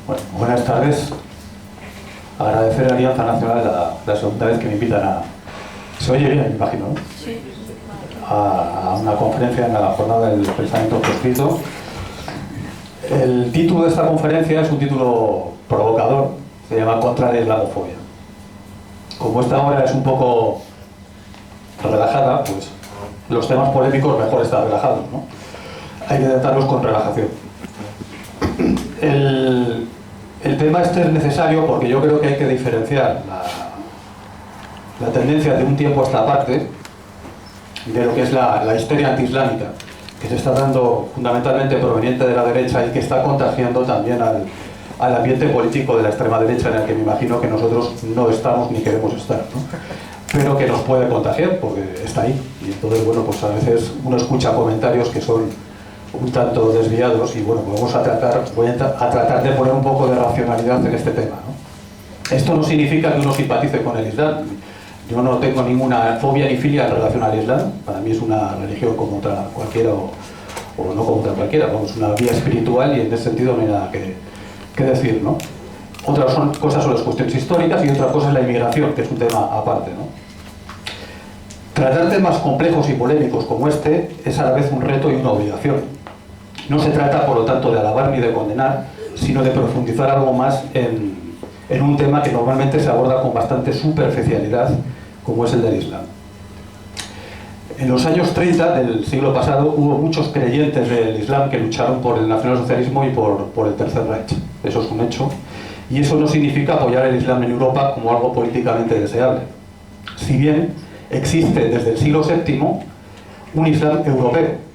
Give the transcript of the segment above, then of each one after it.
Bueno, buenas tardes. Agradecer a Alianza Nacional la segunda vez que me invitan a... Se oye bien, me imagino, ¿no? Sí. A una conferencia en la jornada del pensamiento proscrito. El título de esta conferencia es un título provocador, se llama Contra la Islamofobia. Como esta hora es un poco relajada, pues los temas polémicos mejor estar relajados, ¿no? Hay que tratarlos con relajación. El tema este es necesario porque yo creo que hay que diferenciar la tendencia de un tiempo a esta parte de lo que es la histeria antiislámica, que se está dando fundamentalmente proveniente de la derecha y que está contagiando también al ambiente político de la extrema derecha, en el que me imagino que nosotros no estamos ni queremos estar, ¿no? Pero que nos puede contagiar porque está ahí. Y entonces, bueno, pues a veces uno escucha comentarios que son un tanto desviados y bueno, pues voy a tratar de poner un poco de racionalidad en este tema, ¿no? Esto no significa que uno simpatice con el Islam. Yo no tengo ninguna fobia ni filia en relación al Islam. Para mí es una religión como otra cualquiera o no como otra cualquiera, es una vía espiritual y en ese sentido no hay nada que decir, ¿no? Otras cosas son las cuestiones históricas y otra cosa es la inmigración, que es un tema aparte, ¿no? Tratar temas complejos y polémicos como este es a la vez un reto y una obligación. No se trata, por lo tanto, de alabar ni de condenar, sino de profundizar algo más en un tema que normalmente se aborda con bastante superficialidad, como es el del Islam. En los años 30 del siglo pasado hubo muchos creyentes del Islam que lucharon por el nacionalsocialismo y por el Tercer Reich. Eso es un hecho. Y eso no significa apoyar el Islam en Europa como algo políticamente deseable. Si bien existe desde el siglo VII un Islam europeo.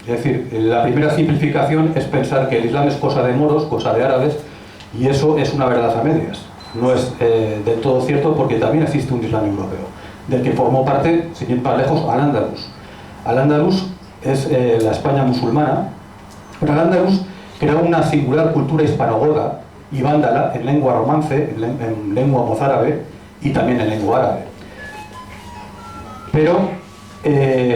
Es decir, la primera simplificación es pensar que el Islam es cosa de moros, cosa de árabes, y eso es una verdad a medias. No es del todo cierto porque también existe un Islam europeo, del que formó parte, sin ir más lejos, Al-Ándalus. Al-Ándalus es la España musulmana, pero Al-Ándalus creó una singular cultura hispanogoda y vándala en lengua romance, en lengua mozárabe y también en lengua árabe. Pero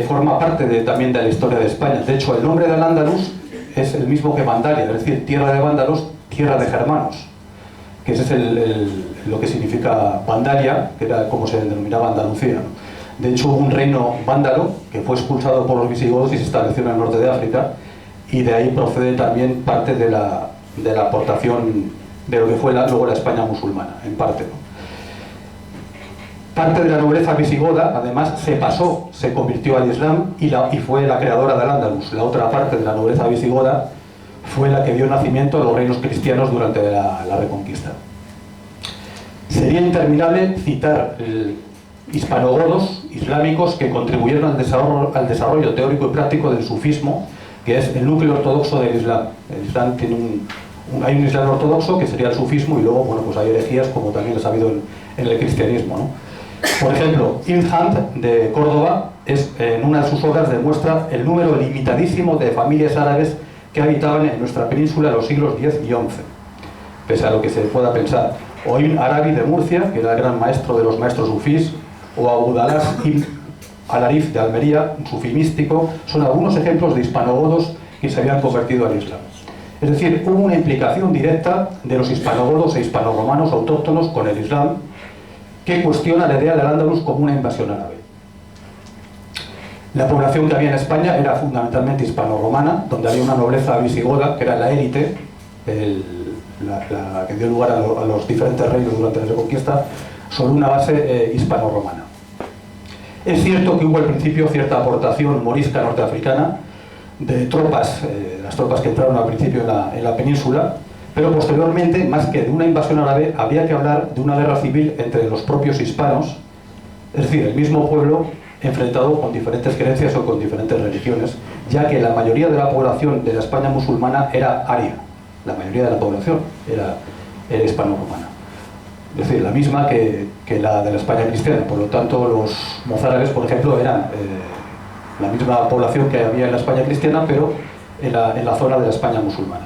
forma parte también de la historia de España. De hecho, el nombre de Al-Ándalus es el mismo que Vandalia, es decir, tierra de vándalos, tierra de germanos, que ese es lo que significa Vandalia, que era como se denominaba Andalucía, ¿no? De hecho, hubo un reino vándalo que fue expulsado por los visigodos y se estableció en el norte de África, y de ahí procede también parte de la aportación de lo que fue luego la España musulmana, en parte, ¿no? Parte de la nobleza visigoda, además, se convirtió al Islam y fue la creadora del Al-Ándalus. La otra parte de la nobleza visigoda fue la que dio nacimiento a los reinos cristianos durante la Reconquista. Sería interminable citar hispanogodos islámicos que contribuyeron al desarrollo teórico y práctico del sufismo, que es el núcleo ortodoxo del Islam. El Islam tiene hay un Islam ortodoxo que sería el sufismo y luego, bueno, pues hay herejías como también es habido en el cristianismo, ¿no? Por ejemplo, Ibn Hand de Córdoba en una de sus obras demuestra el número limitadísimo de familias árabes que habitaban en nuestra península en los siglos X y XI, pese a lo que se pueda pensar. O Ibn Arabi de Murcia, que era el gran maestro de los maestros sufís, o Abudalás Ibn al-Arif de Almería, un sufí místico, son algunos ejemplos de hispanogodos que se habían convertido al Islam. Es decir, hubo una implicación directa de los hispanogodos e hispanoromanos autóctonos con el Islam, que cuestiona la idea del Al-Ándalus como una invasión árabe. La población que había en España era fundamentalmente hispano-romana, donde había una nobleza visigoda, que era la élite, la que dio lugar a los diferentes reinos durante la Reconquista, sobre una base hispano-romana. Es cierto que hubo al principio cierta aportación morisca norteafricana de tropas, las tropas que entraron al principio en la península, pero posteriormente, más que de una invasión árabe, había que hablar de una guerra civil entre los propios hispanos, es decir, el mismo pueblo enfrentado con diferentes creencias o con diferentes religiones, ya que la mayoría de la población de la España musulmana era aria, la mayoría de la población era hispano-romana. Es decir, la misma que la de la España cristiana. Por lo tanto, los mozárabes, por ejemplo, eran la misma población que había en la España cristiana, pero en la zona de la España musulmana.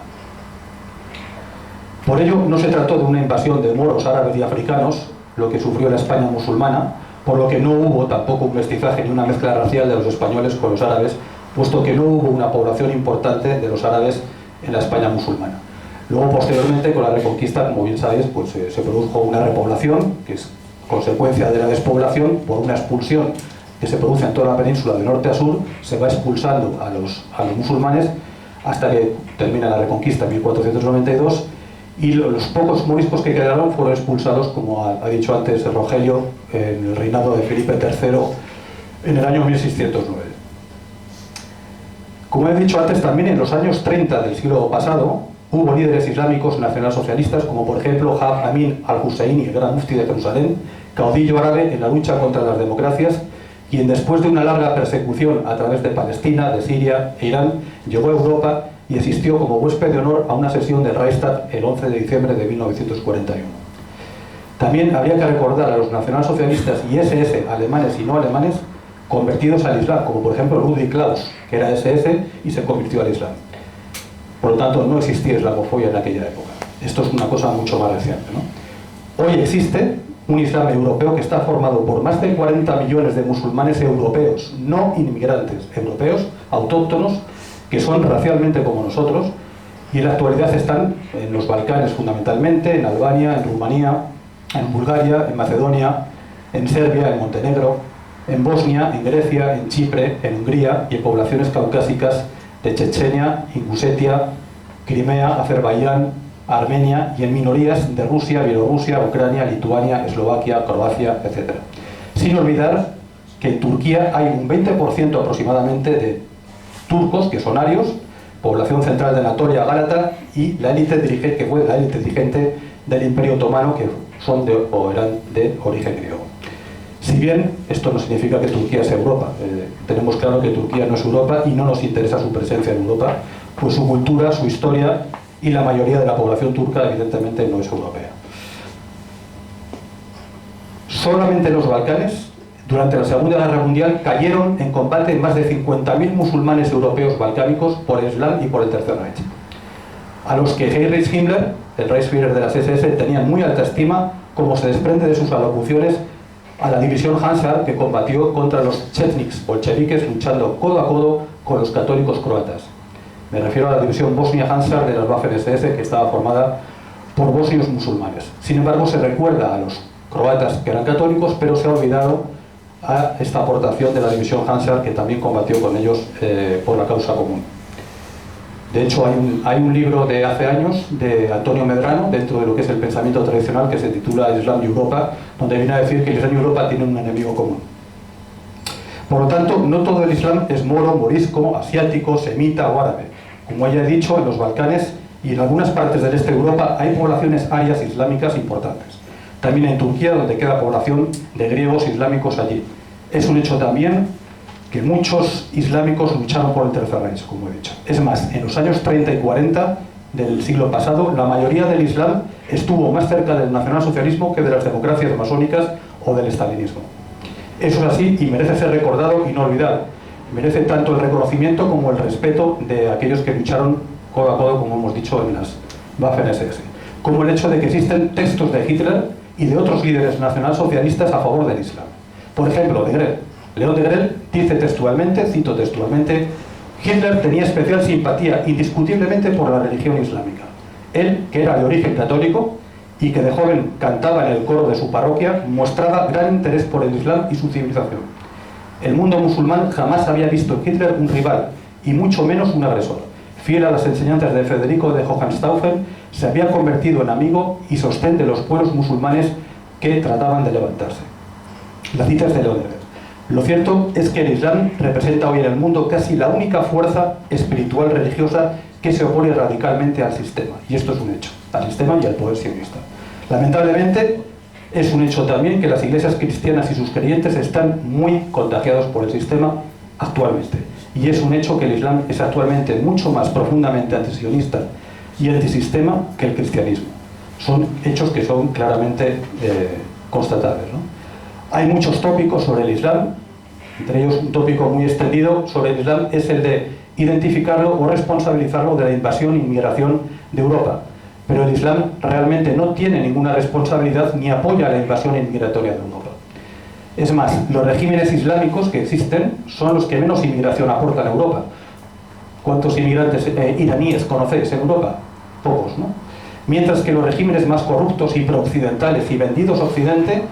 Por ello, no se trató de una invasión de moros, árabes y africanos, lo que sufrió la España musulmana, por lo que no hubo tampoco un mestizaje ni una mezcla racial de los españoles con los árabes, puesto que no hubo una población importante de los árabes en la España musulmana. Luego, posteriormente, con la Reconquista, como bien sabéis, pues se produjo una repoblación, que es consecuencia de la despoblación por una expulsión que se produce en toda la península de norte a sur. Se va expulsando a los musulmanes hasta que termina la Reconquista en 1492, y los pocos moriscos que quedaron fueron expulsados, como ha dicho antes Rogelio, en el reinado de Felipe III en el año 1609. Como he dicho antes, también en los años 30 del siglo pasado hubo líderes islámicos nacionalsocialistas, como por ejemplo Haj Amin al-Husseini, el gran mufti de Jerusalén, caudillo árabe en la lucha contra las democracias, quien después de una larga persecución a través de Palestina, de Siria e Irán, llegó a Europa y asistió como huésped de honor a una sesión del Reichstag el 11 de diciembre de 1941. También habría que recordar a los nacionalsocialistas y SS, alemanes y no alemanes, convertidos al Islam, como por ejemplo Ludwig Klaus, que era SS y se convirtió al Islam. Por lo tanto, no existía islamofobia en aquella época. Esto es una cosa mucho más reciente, ¿no? Hoy existe un Islam europeo que está formado por más de 40 millones de musulmanes europeos, no inmigrantes, europeos, autóctonos, que son racialmente como nosotros, y en la actualidad están en los Balcanes fundamentalmente, en Albania, en Rumanía, en Bulgaria, en Macedonia, en Serbia, en Montenegro, en Bosnia, en Grecia, en Chipre, en Hungría y en poblaciones caucásicas de Chechenia, Ingusetia, Crimea, Azerbaiyán, Armenia, y en minorías de Rusia, Bielorrusia, Ucrania, Lituania, Eslovaquia, Croacia, etc. Sin olvidar que en Turquía hay un 20% aproximadamente de turcos, que son arios, población central de Anatolia, Gálata, y la élite dirigente, que fue la élite dirigente del Imperio Otomano, que son o eran de origen griego. Si bien esto no significa que Turquía sea Europa, tenemos claro que Turquía no es Europa y no nos interesa su presencia en Europa, pues su cultura, su historia y la mayoría de la población turca evidentemente no es europea. Solamente en los Balcanes, durante la Segunda Guerra Mundial, cayeron en combate más de 50.000 musulmanes europeos balcánicos por el Islam y por el Tercer Reich, a los que Heinrich Himmler, el Reichsführer de las SS, tenían muy alta estima, como se desprende de sus alocuciones a la división Hansar, que combatió contra los chetniks bolcheviques, luchando codo a codo con los católicos croatas. Me refiero a la división Bosnia-Hansar de las Waffen-SS, que estaba formada por bosnios musulmanes. Sin embargo, se recuerda a los croatas que eran católicos, pero se ha olvidado a esta aportación de la división Hansar, que también combatió con ellos por la causa común. De hecho, hay un libro de hace años de Antonio Medrano, dentro de lo que es el pensamiento tradicional, que se titula Islam y Europa, donde viene a decir que el Islam y Europa tienen un enemigo común. Por lo tanto, no todo el Islam es moro, morisco, asiático, semita o árabe. Como ya he dicho, en los Balcanes y en algunas partes del este de Europa hay poblaciones arias islámicas importantes. También en Turquía, donde queda población de griegos islámicos allí. Es un hecho también que muchos islámicos lucharon por el Tercer Reich, como he dicho. Es más, en los años 30 y 40 del siglo pasado, la mayoría del Islam estuvo más cerca del nacionalsocialismo que de las democracias masónicas o del estalinismo. Eso es así y merece ser recordado y no olvidado. Merece tanto el reconocimiento como el respeto de aquellos que lucharon codo a codo, como hemos dicho, en las Waffen-SS. Como el hecho de que existen textos de Hitler y de otros líderes nacionalsocialistas a favor del Islam. Por ejemplo, de Grell. León de Grell dice textualmente, cito textualmente: Hitler tenía especial simpatía indiscutiblemente por la religión islámica. Él, que era de origen católico y que de joven cantaba en el coro de su parroquia, mostraba gran interés por el Islam y su civilización. El mundo musulmán jamás había visto en Hitler un rival, y mucho menos un agresor. Fiel a las enseñanzas de Federico de Hohenstaufen, se había convertido en amigo y sostén de los pueblos musulmanes que trataban de levantarse. La cita es de León de Grell. Lo cierto es que el Islam representa hoy en el mundo casi la única fuerza espiritual religiosa que se opone radicalmente al sistema. Y esto es un hecho, al sistema y al poder sionista. Lamentablemente, es un hecho también que las iglesias cristianas y sus creyentes están muy contagiados por el sistema actualmente. Y es un hecho que el Islam es actualmente mucho más profundamente antisionista y antisistema que el cristianismo. Son hechos que son claramente constatables, ¿no? Hay muchos tópicos sobre el Islam, entre ellos un tópico muy extendido sobre el Islam es el de identificarlo o responsabilizarlo de la invasión e inmigración de Europa. Pero el Islam realmente no tiene ninguna responsabilidad ni apoya la invasión inmigratoria de Europa. Es más, los regímenes islámicos que existen son los que menos inmigración aportan a Europa. ¿Cuántos inmigrantes iraníes conocéis en Europa? pocos, ¿no? Mientras que los regímenes más corruptos y prooccidentales y vendidos a Occidente,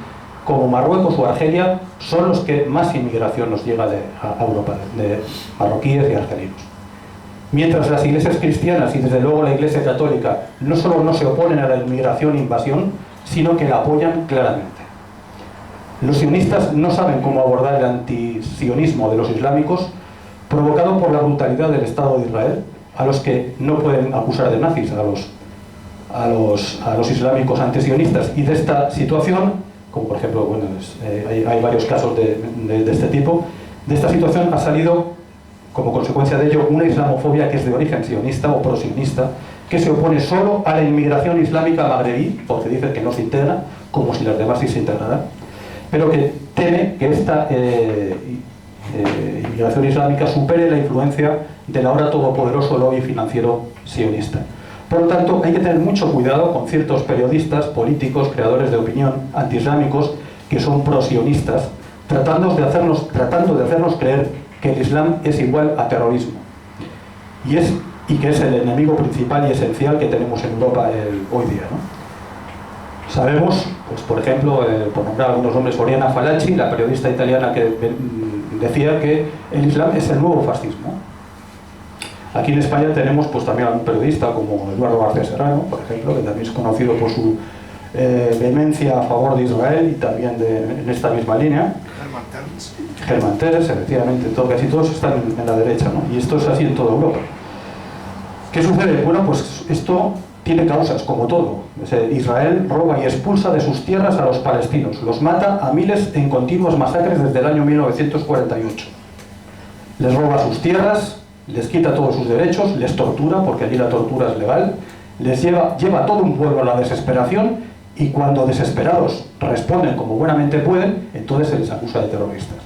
como Marruecos o Argelia, son los que más inmigración nos llega a Europa, de marroquíes y argelinos. Mientras las iglesias cristianas y desde luego la Iglesia católica no solo no se oponen a la inmigración e invasión, sino que la apoyan claramente. Los sionistas no saben cómo abordar el antisionismo de los islámicos, provocado por la brutalidad del Estado de Israel, a los que no pueden acusar de nazis, a los islámicos antisionistas. Y de esta situación, como por ejemplo, bueno, hay varios casos de este tipo, de esta situación ha salido, como consecuencia de ello, una islamofobia que es de origen sionista o prosionista, que se opone solo a la inmigración islámica magrebí, porque dice que no se integra, como si las demás sí se integraran, pero que teme que esta inmigración islámica supere la influencia del ahora todopoderoso lobby financiero sionista. Por lo tanto, hay que tener mucho cuidado con ciertos periodistas, políticos, creadores de opinión, antiislámicos, que son prosionistas, tratando de hacernos creer que el Islam es igual a terrorismo. Y que es el enemigo principal y esencial que tenemos en Europa hoy día, ¿no? Sabemos, pues, por ejemplo, por nombrar algunos nombres, Oriana Fallaci, la periodista italiana que decía que el Islam es el nuevo fascismo. Aquí en España tenemos pues también a un periodista como Eduardo García Serrano, por ejemplo, que también es conocido por su vehemencia a favor de Israel y también en esta misma línea. Germán Terz, efectivamente, casi todos están en la derecha, ¿no? Y esto es así en toda Europa. ¿Qué sucede? Bueno, pues esto tiene causas, como todo. Israel roba y expulsa de sus tierras a los palestinos, los mata a miles en continuas masacres desde el año 1948. Les roba sus tierras, les quita todos sus derechos, les tortura, porque allí la tortura es legal, les lleva a todo un pueblo a la desesperación, y cuando desesperados responden como buenamente pueden, entonces se les acusa de terroristas,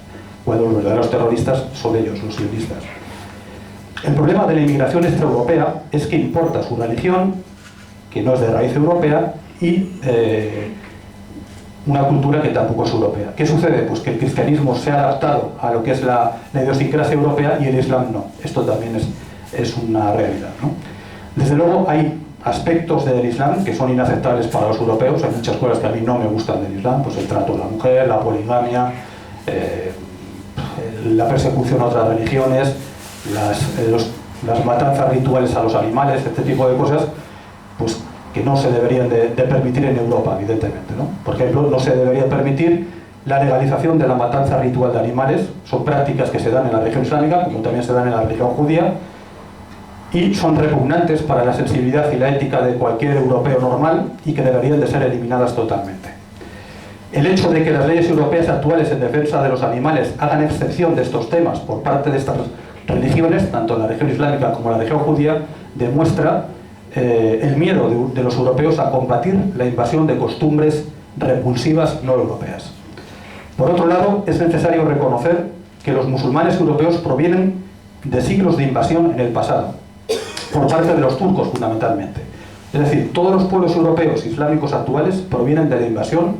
cuando los verdaderos terroristas son ellos, los sionistas. El problema de la inmigración extraeuropea es que importa su religión, que no es de raíz europea, y una cultura que tampoco es europea. ¿Qué sucede? Pues que el cristianismo se ha adaptado a lo que es la idiosincrasia europea y el Islam no. Esto también es una realidad, ¿no? Desde luego hay aspectos del Islam que son inaceptables para los europeos. Hay muchas cosas que a mí no me gustan del Islam, pues el trato de la mujer, la poligamia, la persecución a otras religiones, las matanzas rituales a los animales, este tipo de cosas, pues que no se deberían de permitir en Europa, evidentemente, ¿no? Por ejemplo, no se debería permitir la legalización de la matanza ritual de animales. Son prácticas que se dan en la religión islámica, como también se dan en la religión judía, y son repugnantes para la sensibilidad y la ética de cualquier europeo normal y que deberían de ser eliminadas totalmente. El hecho de que las leyes europeas actuales en defensa de los animales hagan excepción de estos temas por parte de estas religiones, tanto la religión islámica como la religión judía, demuestra el miedo de los europeos a combatir la invasión de costumbres repulsivas no europeas. Por otro lado, es necesario reconocer que los musulmanes europeos provienen de siglos de invasión en el pasado, por parte de los turcos fundamentalmente. Es decir, todos los pueblos europeos islámicos actuales provienen de la invasión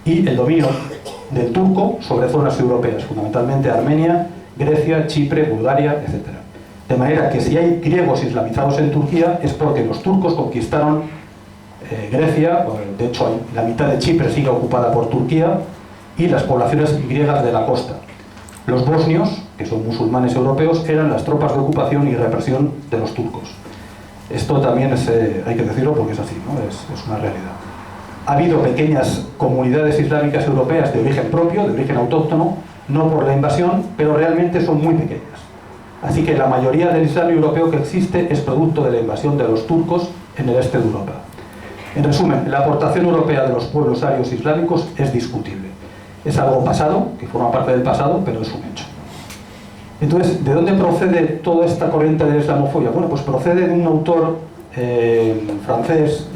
y el dominio del turco sobre zonas europeas, fundamentalmente Armenia, Grecia, Chipre, Bulgaria, etc. De manera que si hay griegos islamizados en Turquía es porque los turcos conquistaron Grecia, de hecho la mitad de Chipre sigue ocupada por Turquía, y las poblaciones griegas de la costa. Los bosnios, que son musulmanes europeos, eran las tropas de ocupación y represión de los turcos. Esto también hay que decirlo porque es así, ¿no? Es una realidad. Ha habido pequeñas comunidades islámicas europeas de origen propio, de origen autóctono, no por la invasión, pero realmente son muy pequeñas. Así que la mayoría del Islam europeo que existe es producto de la invasión de los turcos en el este de Europa. En resumen, la aportación europea de los pueblos arios islámicos es discutible. Es algo pasado, que forma parte del pasado, pero es un hecho. Entonces, ¿de dónde procede toda esta corriente de la islamofobia? Bueno, pues procede de un autor francés,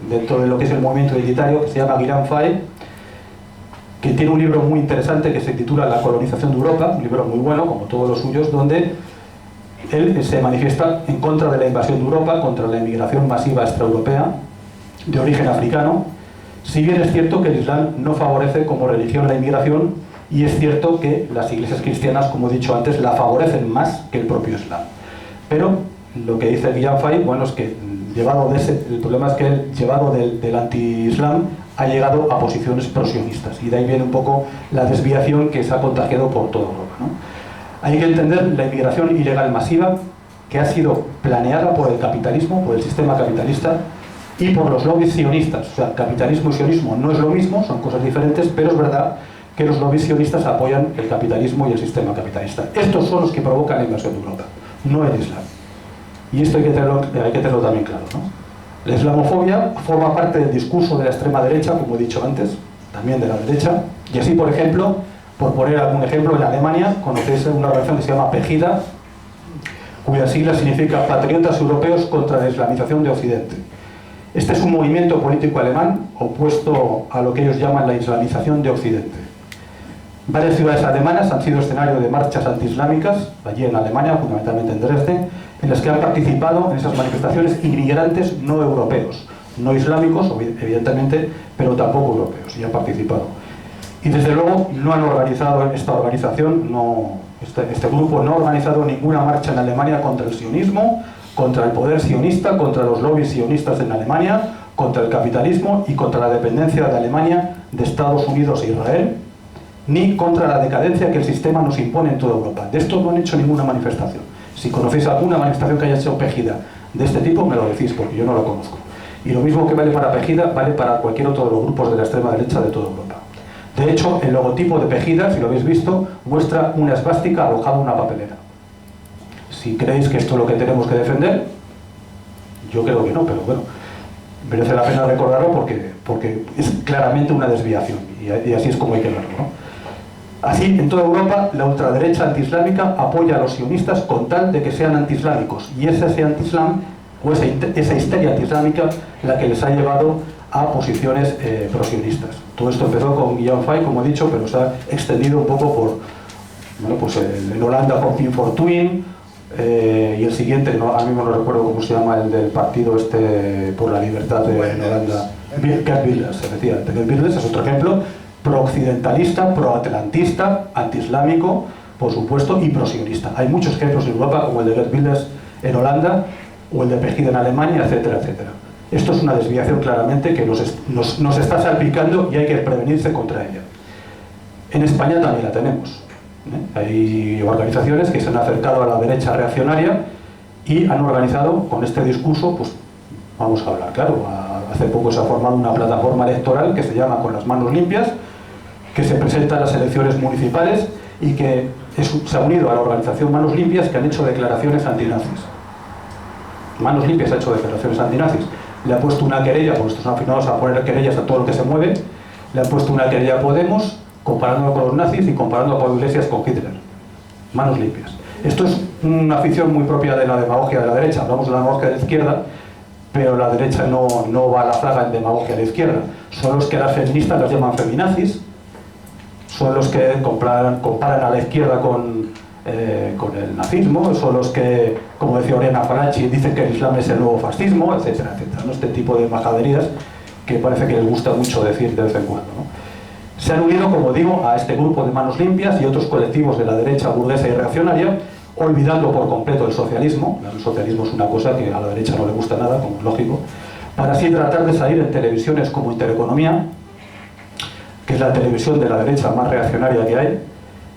dentro de lo que es el movimiento identitario, que se llama Guillaume Fay, que tiene un libro muy interesante que se titula La colonización de Europa, un libro muy bueno, como todos los suyos, donde él se manifiesta en contra de la invasión de Europa, contra la inmigración masiva extraeuropea de origen africano, si bien es cierto que el Islam no favorece como religión la inmigración, y es cierto que las iglesias cristianas, como he dicho antes, la favorecen más que el propio Islam. Pero lo que dice Guillaume Fay, bueno, es que el problema es que él, llevado del anti-islam, ha llegado a posiciones prosionistas, y de ahí viene un poco la desviación que se ha contagiado por toda Europa, ¿no? Hay que entender la inmigración ilegal masiva, que ha sido planeada por el capitalismo, por el sistema capitalista, y por los lobbies sionistas. O sea, capitalismo y sionismo no es lo mismo, son cosas diferentes, pero es verdad que los lobbies sionistas apoyan el capitalismo y el sistema capitalista. Estos son los que provocan la invasión de Europa, no el Islam. Y esto hay que tenerlo también claro, ¿no? La islamofobia forma parte del discurso de la extrema derecha, como he dicho antes, también de la derecha, y así, por ejemplo, por poner algún ejemplo, en Alemania conocéis una organización que se llama Pegida, cuya sigla significa Patriotas Europeos contra la Islamización de Occidente. Este es un movimiento político alemán opuesto a lo que ellos llaman la islamización de Occidente. Varias ciudades alemanas han sido escenario de marchas antiislámicas, allí en Alemania, fundamentalmente en Dresde, en las que han participado en esas manifestaciones inmigrantes no europeos, no islámicos, evidentemente, pero tampoco europeos, y han participado. Y desde luego no han organizado esta organización, este grupo no ha organizado ninguna marcha en Alemania contra el sionismo, contra el poder sionista, contra los lobbies sionistas en Alemania, contra el capitalismo y contra la dependencia de Alemania de Estados Unidos e Israel, ni contra la decadencia que el sistema nos impone en toda Europa. De esto no han hecho ninguna manifestación. Si conocéis alguna manifestación que haya hecho Pegida de este tipo, me lo decís, porque yo no la conozco. Y lo mismo que vale para Pegida, vale para cualquier otro de los grupos de la extrema derecha de toda Europa. De hecho, el logotipo de Pegida, si lo habéis visto, muestra una esvástica alojada en una papelera. Si creéis que esto es lo que tenemos que defender, yo creo que no, pero bueno, merece la pena recordarlo porque es claramente una desviación, y así es como hay que verlo, ¿no? Así, en toda Europa, la ultraderecha antiislámica apoya a los sionistas con tal de que sean antiislámicos, y es ese antiislam, o esa histeria antiislámica, la que les ha llevado a posiciones prosionistas. Todo esto empezó con Guillaume Fay, como he dicho, pero se ha extendido un poco por, bueno, pues en Holanda con Pim Fortuyn, y el siguiente, ahora mismo no recuerdo cómo se llama, el del partido por la libertad en Holanda, Geert Wilders, efectivamente. Geert Wilders es otro ejemplo, pro-occidentalista, pro-atlantista, antiislámico, por supuesto, y pro-sionista. Hay muchos ejemplos en Europa, como el de Geert Wilders en Holanda, o el de Pegida en Alemania, etcétera, etcétera. Esto es una desviación claramente que nos está salpicando y hay que prevenirse contra ella. En España también la tenemos. Hay organizaciones que se han acercado a la derecha reaccionaria y han organizado con este discurso, pues vamos a hablar, claro, hace poco se ha formado una plataforma electoral que se llama Con las manos limpias, que se presenta a las elecciones municipales y que se ha unido a la organización Manos Limpias, que han hecho declaraciones antinazis. Manos Limpias ha hecho declaraciones antinazis. Le ha puesto una querella, porque estos son afinados a poner querellas a todo lo que se mueve, le han puesto una querella a Podemos, comparándolo con los nazis y comparando a Pablo Iglesias con Hitler. Manos limpias. Esto es una afición muy propia de la demagogia de la derecha. Hablamos de la demagogia de la izquierda, pero la derecha no va a la zaga en demagogia de la izquierda. Son los que a las feministas las llaman feminazis, son los que comparan a la izquierda con el nazismo, son los que, como decía Oriana Falachi, dicen que el Islam es el nuevo fascismo, etcétera, etcétera, ¿no? Este tipo de majaderías que parece que les gusta mucho decir de vez en cuando, ¿no? Se han unido, como digo, a este grupo de Manos Limpias y otros colectivos de la derecha burguesa y reaccionaria, olvidando por completo el socialismo. El socialismo es una cosa que a la derecha no le gusta nada, como es lógico, para así tratar de salir en televisiones como Intereconomía, que es la televisión de la derecha más reaccionaria que hay,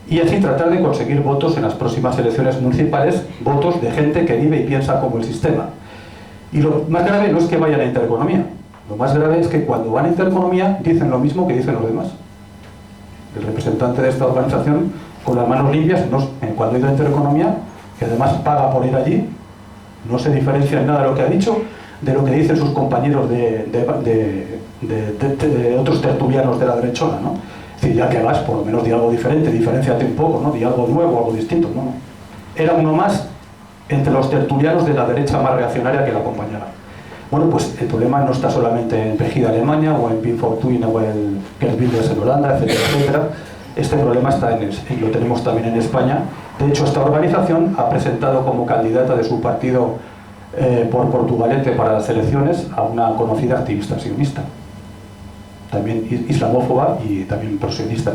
y así tratar de conseguir votos en las próximas elecciones municipales, votos de gente que vive y piensa como el sistema. Y lo más grave no es que vayan a Intereconomía, lo más grave es que cuando van a Intereconomía dicen lo mismo que dicen los demás. El representante de esta organización, con las manos limpias, cuando ha ido a Intereconomía, que además paga por ir allí, no se diferencia en nada de lo que ha dicho de lo que dicen sus compañeros de otros tertulianos de la derechona, ¿no? Es decir, ya que vas, por lo menos di algo diferente, diferénciate un poco, ¿no? Di algo nuevo, algo distinto, ¿no? Era uno más entre los tertulianos de la derecha más reaccionaria que la acompañaba. Bueno, pues el problema no está solamente en Pegida Alemania, o en Pim Fortuyn, o en Geert Wilders en Holanda, etcétera, etcétera. Este problema lo tenemos también en España. De hecho, esta organización ha presentado como candidata de su partido por Portugalete para las elecciones a una conocida activista sionista, también islamófoba y también prosionista.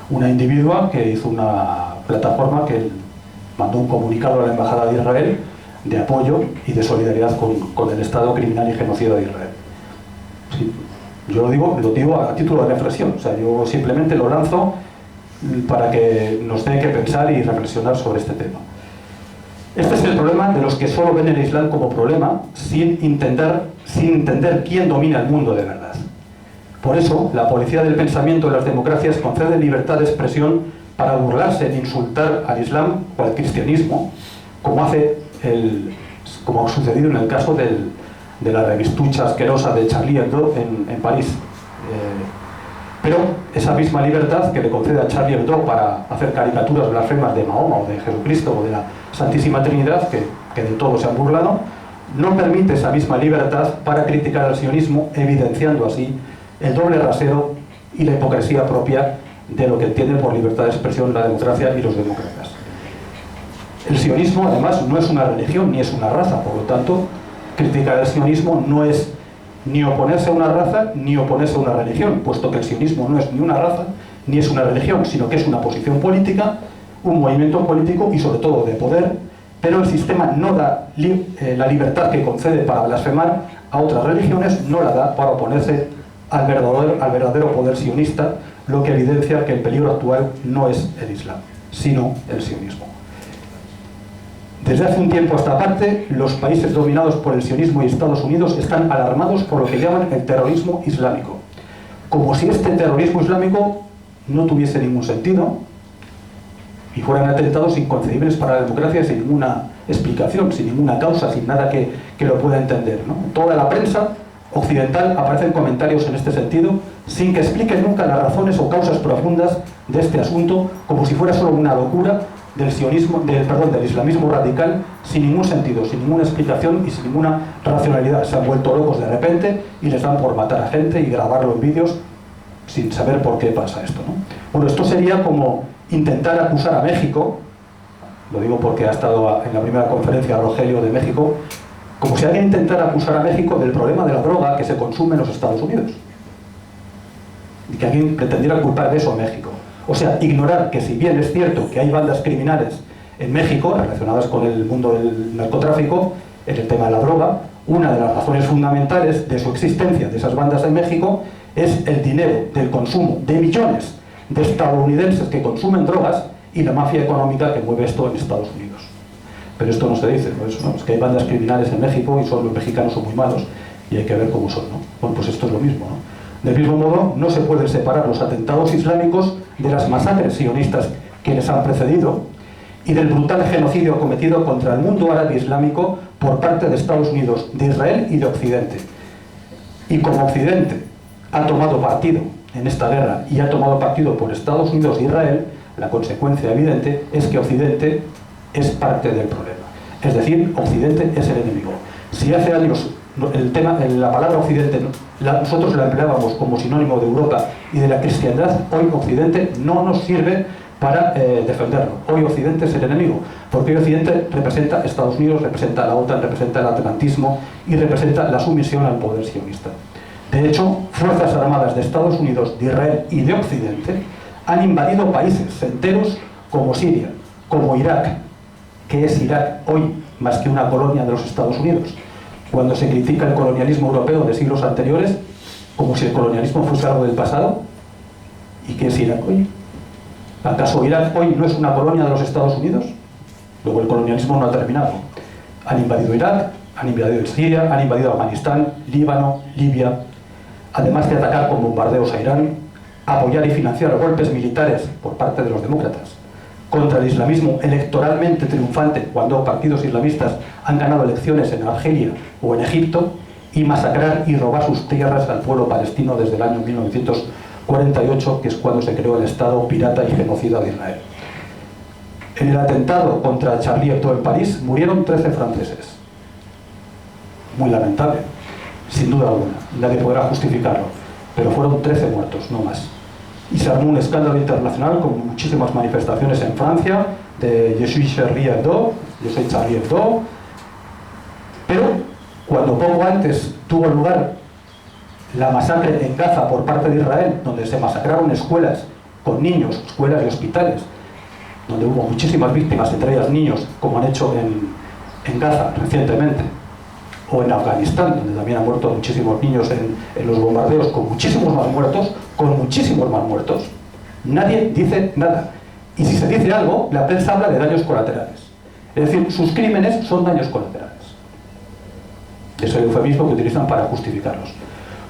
Una individua que hizo una plataforma que mandó un comunicado a la Embajada de Israel de apoyo y de solidaridad con el Estado criminal y genocida de Israel. Sí, yo lo digo a título de reflexión, o sea, yo simplemente lo lanzo para que nos dé que pensar y reflexionar sobre este tema. Este es el problema de los que solo ven el Islam como problema sin entender quién domina el mundo de verdad. Por eso, la policía del pensamiento de las democracias concede libertad de expresión para burlarse e insultar al Islam o al cristianismo, como ha sucedido en el caso de la revistucha asquerosa de Charlie Hebdo en París. Pero esa misma libertad que le concede a Charlie Hebdo para hacer caricaturas blasfemas de Mahoma o de Jesucristo o de la Santísima Trinidad, que de todo se han burlado, no permite esa misma libertad para criticar al sionismo, evidenciando así el doble rasero y la hipocresía propia de lo que entienden por libertad de expresión la democracia y los demócratas. El sionismo, además, no es una religión ni es una raza, por lo tanto, criticar al sionismo no es ni oponerse a una raza ni oponerse a una religión, puesto que el sionismo no es ni una raza ni es una religión, sino que es una posición política, un movimiento político y sobre todo de poder, pero el sistema no da la libertad que concede para blasfemar a otras religiones, no la da para oponerse al verdadero poder sionista, lo que evidencia que el peligro actual no es el Islam, sino el sionismo. Desde hace un tiempo a esta parte, los países dominados por el sionismo y Estados Unidos están alarmados por lo que llaman el terrorismo islámico. Como si este terrorismo islámico no tuviese ningún sentido y fueran atentados inconcebibles para la democracia sin ninguna explicación, sin ninguna causa, sin nada que lo pueda entender, ¿no? En toda la prensa occidental aparecen comentarios en este sentido sin que expliquen nunca las razones o causas profundas de este asunto, como si fuera solo una locura del islamismo radical, sin ningún sentido, sin ninguna explicación y sin ninguna racionalidad. Se han vuelto locos de repente y les dan por matar a gente y grabarlo en vídeos sin saber por qué pasa esto, ¿no? Bueno, esto sería como intentar acusar a México, lo digo porque ha estado en la primera conferencia Rogelio de México, como si alguien intentara acusar a México del problema de la droga que se consume en los Estados Unidos y que alguien pretendiera culpar de eso a México. O sea, ignorar que si bien es cierto que hay bandas criminales en México relacionadas con el mundo del narcotráfico, en el tema de la droga, una de las razones fundamentales de su existencia, de esas bandas en México, es el dinero del consumo de millones de estadounidenses que consumen drogas y la mafia económica que mueve esto en Estados Unidos. Pero esto no se dice, por eso, ¿no? Es que hay bandas criminales en México y los mexicanos son muy malos y hay que ver cómo son, ¿no? Bueno, pues esto es lo mismo, ¿no? Del mismo modo, no se pueden separar los atentados islámicos de las masacres sionistas que les han precedido y del brutal genocidio cometido contra el mundo árabe islámico por parte de Estados Unidos, de Israel y de Occidente. Y como Occidente ha tomado partido en esta guerra y ha tomado partido por Estados Unidos e Israel, la consecuencia evidente es que Occidente es parte del problema. Es decir, Occidente es el enemigo. Si hace años la palabra Occidente nosotros la empleábamos como sinónimo de Europa y de la cristiandad, hoy Occidente no nos sirve para defenderlo. Hoy Occidente es el enemigo, porque hoy Occidente representa a Estados Unidos, representa a la OTAN, representa el atlantismo y representa la sumisión al poder sionista. De hecho, fuerzas armadas de Estados Unidos, de Israel y de Occidente han invadido países enteros como Siria, como Irak, que es Irak hoy más que una colonia de los Estados Unidos. Cuando se critica el colonialismo europeo de siglos anteriores, como si el colonialismo fuese algo del pasado, ¿y qué es Irak hoy? ¿Acaso Irak hoy no es una colonia de los Estados Unidos? Luego el colonialismo no ha terminado. Han invadido Irak, han invadido Siria, han invadido Afganistán, Líbano, Libia, además de atacar con bombardeos a Irán, apoyar y financiar golpes militares por parte de los demócratas contra el islamismo electoralmente triunfante cuando partidos islamistas han ganado elecciones en Argelia o en Egipto, y masacrar y robar sus tierras al pueblo palestino desde el año 1948, que es cuando se creó el Estado pirata y genocida de Israel. En el atentado contra Charlie Hebdo en París murieron 13 franceses. Muy lamentable, sin duda alguna, nadie podrá justificarlo, pero fueron 13 muertos, no más. Y se armó un escándalo internacional con muchísimas manifestaciones en Francia de "Je suis Charlie Hebdo", yo soy Charlie Hebdo. Pero cuando poco antes tuvo lugar la masacre en Gaza por parte de Israel, donde se masacraron escuelas con niños, escuelas y hospitales, donde hubo muchísimas víctimas, entre ellas niños, como han hecho en Gaza recientemente, o en Afganistán, donde también han muerto muchísimos niños en los bombardeos, con muchísimos más muertos, nadie dice nada. Y si se dice algo, la prensa habla de daños colaterales. Es decir, sus crímenes son daños colaterales. Es el eufemismo que utilizan para justificarlos.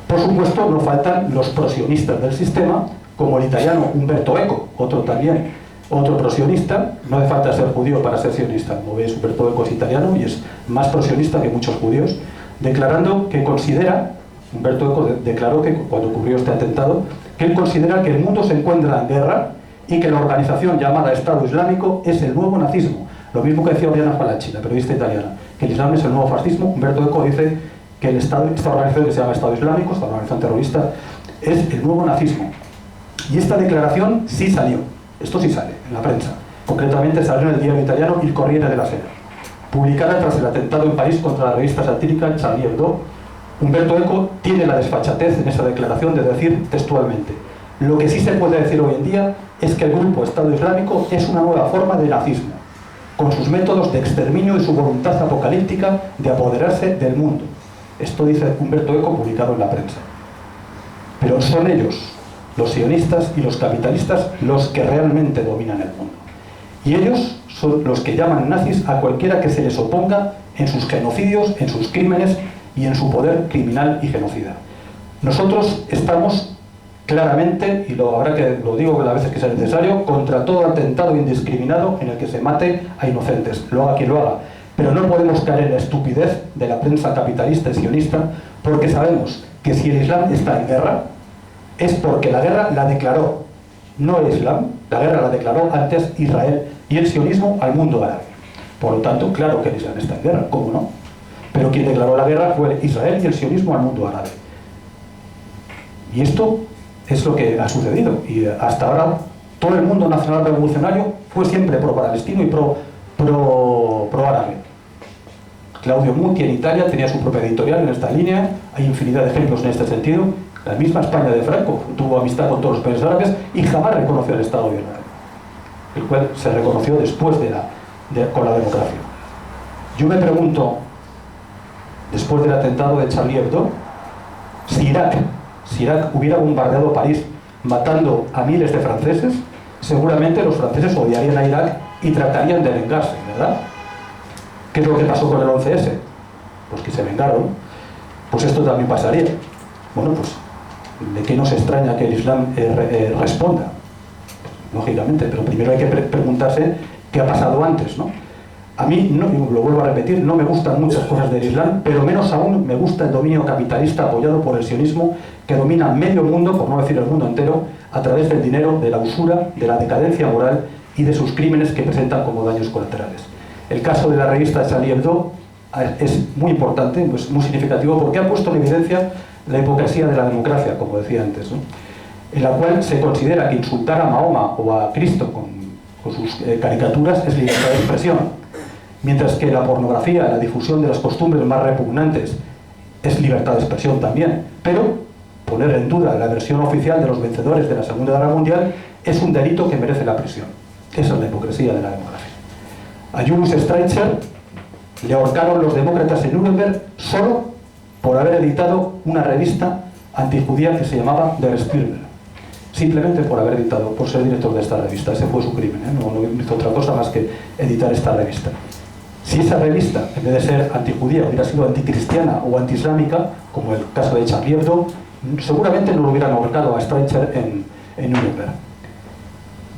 Por supuesto, no faltan los prosionistas del sistema, como el italiano Umberto Eco, otro prosionista. No hace falta ser judío para ser sionista. Como veis, Umberto Eco es italiano y es más prosionista que muchos judíos, declarando que Umberto Eco declaró que cuando ocurrió este atentado, que él considera que el mundo se encuentra en guerra y que la organización llamada Estado Islámico es el nuevo nazismo. Lo mismo que decía Oriana Falacci, la periodista italiana, que el Islam es el nuevo fascismo. Humberto Eco dice que esta organización que se llama Estado Islámico, esta organización terrorista, es el nuevo nazismo. Y esta declaración sí salió, esto sí sale en la prensa. Concretamente salió en el diario italiano Il Corriere della Sera, publicada tras el atentado en París contra la revista satírica Charlie Hebdo. Humberto Eco tiene la desfachatez en esa declaración de decir textualmente: lo que sí se puede decir hoy en día es que el grupo Estado Islámico es una nueva forma de nazismo, con sus métodos de exterminio y su voluntad apocalíptica de apoderarse del mundo. Esto dice Humberto Eco, publicado en la prensa. Pero son ellos, los sionistas y los capitalistas, los que realmente dominan el mundo. Y ellos son los que llaman nazis a cualquiera que se les oponga en sus genocidios, en sus crímenes y en su poder criminal y genocida. Nosotros estamos claramente, y lo digo las veces que sea necesario, contra todo atentado indiscriminado en el que se mate a inocentes, lo haga quien lo haga. Pero no podemos caer en la estupidez de la prensa capitalista y sionista, porque sabemos que si el Islam está en guerra, es porque la guerra la declaró, no el Islam, la guerra la declaró antes Israel y el sionismo al mundo árabe. Por lo tanto, claro que el Islam está en guerra, ¿cómo no? Pero quien declaró la guerra fue Israel y el sionismo al mundo árabe. Y esto es lo que ha sucedido. Y hasta ahora todo el mundo nacional revolucionario fue siempre pro-palestino y pro-árabe. Claudio Muti en Italia tenía su propia editorial en esta línea. Hay infinidad de ejemplos en este sentido. La misma España de Franco tuvo amistad con todos los países árabes y jamás reconoció el Estado de Israel, el cual se reconoció después con la democracia. Yo me pregunto, después del atentado de Charlie Hebdo, si Irak hubiera bombardeado París matando a miles de franceses, seguramente los franceses odiarían a Irak y tratarían de vengarse, ¿verdad? ¿Qué es lo que pasó con el 11S? Pues que se vengaron. Pues esto también pasaría. Bueno, pues ¿de qué nos extraña que el Islam responda? Pues, lógicamente, pero primero hay que preguntarse qué ha pasado antes, ¿no? A mí, lo vuelvo a repetir, no me gustan muchas cosas del Islam, pero menos aún me gusta el dominio capitalista apoyado por el sionismo, que domina medio mundo, por no decir el mundo entero, a través del dinero, de la usura, de la decadencia moral y de sus crímenes que presentan como daños colaterales. El caso de la revista Charlie Hebdo es muy importante, pues muy significativo, porque ha puesto en evidencia la hipocresía de la democracia, como decía antes, ¿no? En la cual se considera que insultar a Mahoma o a Cristo con sus caricaturas es libertad de expresión, mientras que la pornografía, la difusión de las costumbres más repugnantes es libertad de expresión también. Pero poner en duda la versión oficial de los vencedores de la Segunda Guerra Mundial es un delito que merece la prisión. Esa es la hipocresía de la democracia. A Julius Streicher le ahorcaron los demócratas en Nuremberg solo por haber editado una revista antijudía que se llamaba Der Spiegel. Simplemente por ser director de esta revista. Ese fue su crimen, ¿eh? No hizo otra cosa más que editar esta revista. Si esa revista, en vez de ser antijudía, hubiera sido anticristiana o antiislámica, como el caso de Charlie Hebdo, seguramente no lo hubieran ahorcado a Streicher en Nuremberg.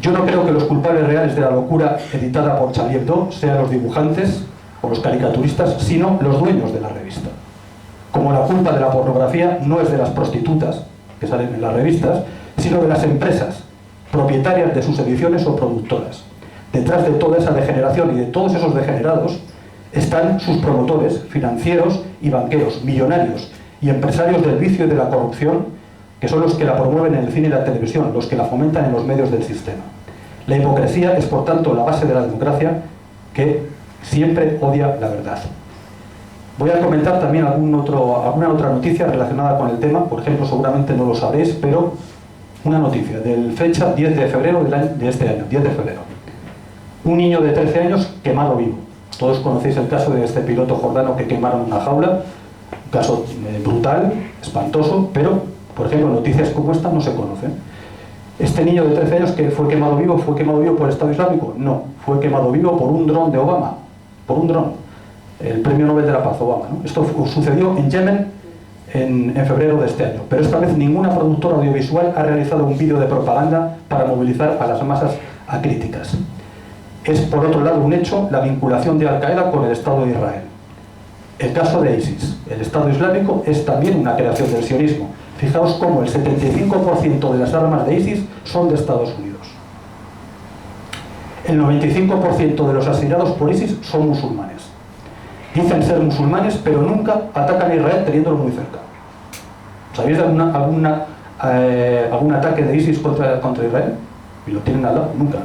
Yo no creo que los culpables reales de la locura editada por Charlie Hebdo sean los dibujantes o los caricaturistas, sino los dueños de la revista. Como la culpa de la pornografía no es de las prostitutas que salen en las revistas, sino de las empresas propietarias de sus ediciones o productoras. Detrás de toda esa degeneración y de todos esos degenerados están sus promotores financieros y banqueros, millonarios y empresarios del vicio y de la corrupción, que son los que la promueven en el cine y la televisión, los que la fomentan en los medios del sistema. La hipocresía es, por tanto, la base de la democracia, que siempre odia la verdad. Voy a comentar también alguna otra noticia relacionada con el tema. Por ejemplo, seguramente no lo sabréis, pero una noticia del fecha 10 de febrero de este año, 10 de febrero. Un niño de 13 años quemado vivo. Todos conocéis el caso de este piloto jordano que quemaron en una jaula, un caso brutal, espantoso, pero, por ejemplo, noticias como esta no se conocen. ¿Este niño de 13 años que fue quemado vivo por el Estado Islámico? No, fue quemado vivo por un dron de Obama, por un dron, el Premio Nobel de la Paz Obama, ¿no? Esto sucedió en Yemen en febrero de este año, pero esta vez ninguna productora audiovisual ha realizado un vídeo de propaganda para movilizar a las masas a críticas. Es, por otro lado, un hecho la vinculación de Al-Qaeda con el Estado de Israel. El caso de ISIS, el Estado Islámico, es también una creación del sionismo. Fijaos cómo el 75% de las armas de ISIS son de Estados Unidos. El 95% de los asesinados por ISIS son musulmanes. Dicen ser musulmanes, pero nunca atacan a Israel teniéndolo muy cerca. ¿Sabéis de algún ataque de ISIS contra Israel? Y lo tienen al lado, nunca.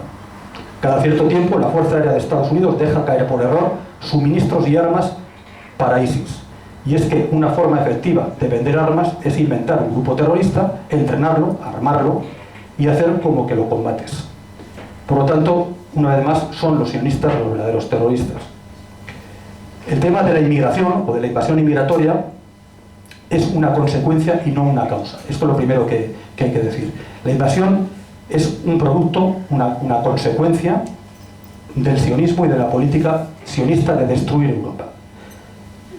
Cada cierto tiempo la Fuerza Aérea de Estados Unidos deja caer por error suministros y armas para ISIS. Y es que una forma efectiva de vender armas es inventar un grupo terrorista, entrenarlo, armarlo y hacer como que lo combates. Por lo tanto, una vez más, son los sionistas los verdaderos terroristas. El tema de la inmigración o de la invasión inmigratoria es una consecuencia y no una causa. Esto es lo primero que hay que decir. La invasión es un producto, una consecuencia del sionismo y de la política sionista de destruir Europa.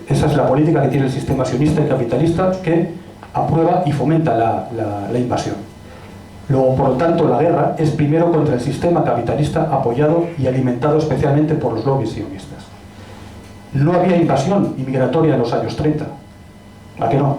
Esa es la política que tiene el sistema sionista y capitalista, que aprueba y fomenta la invasión. Luego, por lo tanto, la guerra es primero contra el sistema capitalista apoyado y alimentado especialmente por los lobbies sionistas. No había invasión inmigratoria en los años 30. ¿A qué no?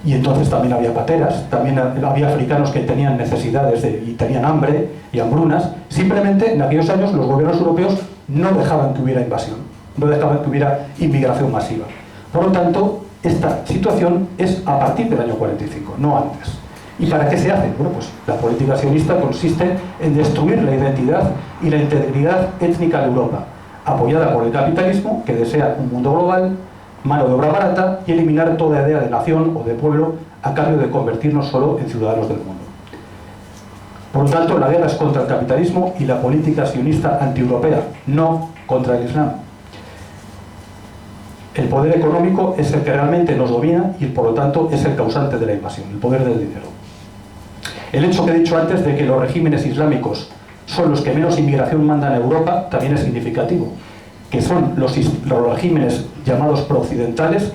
Y entonces también había pateras, también había africanos que tenían necesidades y tenían hambre y hambrunas. Simplemente en aquellos años los gobiernos europeos no dejaban que hubiera invasión, no dejaban que hubiera inmigración masiva. Por lo tanto, esta situación es a partir del año 45, no antes. ¿Y para qué se hace? Bueno, pues la política sionista consiste en destruir la identidad y la integridad étnica de Europa, apoyada por el capitalismo, que desea un mundo global, mano de obra barata y eliminar toda idea de nación o de pueblo a cambio de convertirnos solo en ciudadanos del mundo. Por lo tanto, la guerra es contra el capitalismo y la política sionista antieuropea, no contra el Islam. El poder económico es el que realmente nos domina y por lo tanto es el causante de la invasión, el poder del dinero. El hecho que he dicho antes de que los regímenes islámicos son los que menos inmigración mandan a Europa también es significativo, que son los regímenes llamados prooccidentales,